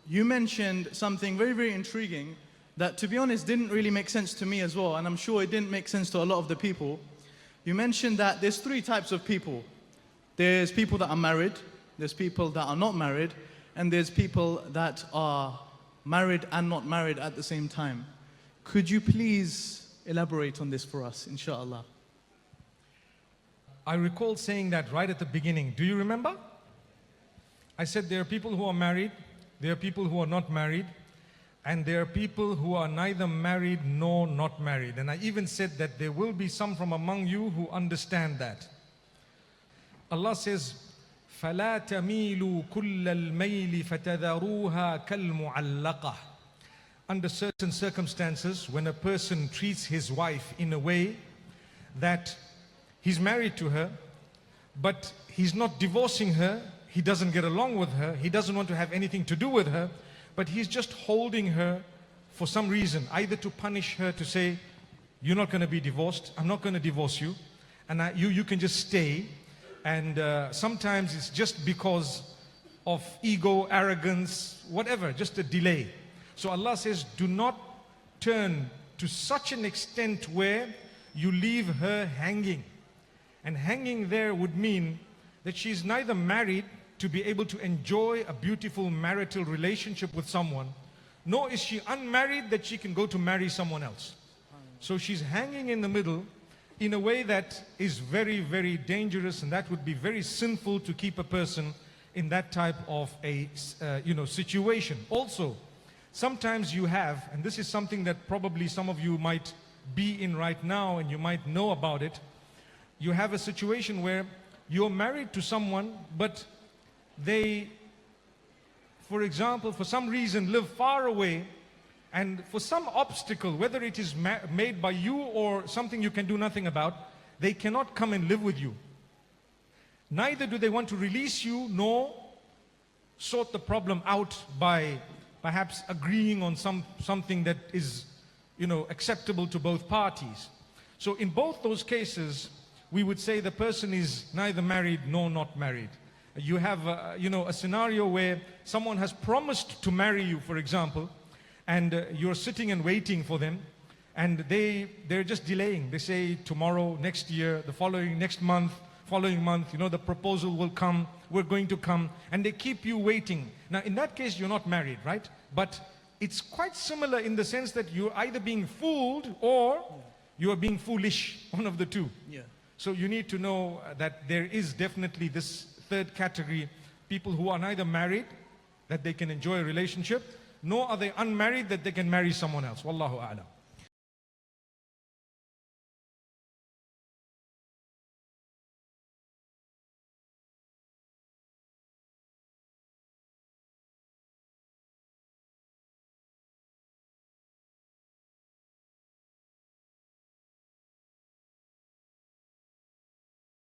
you mentioned something very, very intriguing that, to be honest, didn't really make sense to me as well, and I'm sure it didn't make sense to a lot of the people. You mentioned that there's three types of people. There's people that are married, there's people that are not married, and there's people that are married and not married at the same time. Could you please elaborate on this for us, inshallah? I recall saying that right at the beginning. Do you remember? I said there are people who are married, there are people who are not married, and there are people who are neither married nor not married. And I even said that there will be some from among you who understand that. Allah says, فَلَا تَمِيلُوا كُلَّ الْمَيْلِ فَتَذَرُوهَا كَالْمُعَلَّقَةِ. Under certain circumstances, when a person treats his wife in a way that he's married to her, but he's not divorcing her, he doesn't get along with her, he doesn't want to have anything to do with her, but he's just holding her for some reason, either to punish her, to say, you're not going to be divorced, I'm not going to divorce you, and you can just stay. And sometimes it's just because of ego, arrogance, whatever, just a delay. So Allah says, do not turn to such an extent where you leave her hanging. And hanging there would mean that she's neither married to be able to enjoy a beautiful marital relationship with someone, nor is she unmarried that she can go to marry someone else. So she's hanging in the middle in a way that is very, very dangerous, and that would be very sinful to keep a person in that type of a situation. Also, sometimes you have, and this is something that probably some of you might be in right now and you might know about it, you have a situation where you're married to someone, but they, for example, for some reason live far away, and for some obstacle, whether it is made by you or something you can do nothing about, they cannot come and live with you. Neither do they want to release you, nor sort the problem out by perhaps agreeing on something that is, acceptable to both parties. So in both those cases, we would say the person is neither married nor not married. You have, a scenario where someone has promised to marry you, for example, and you're sitting and waiting for them, and they're just delaying. They say tomorrow, next year, next month, following month, the proposal will come, we're going to come, and they keep you waiting. Now, in that case, you're not married, right? But it's quite similar in the sense that you're either being fooled or you are being foolish, one of the two. Yeah. So you need to know that there is definitely this third category, people who are neither married, that they can enjoy a relationship, nor are they unmarried, that they can marry someone else. Wallahu a'lam.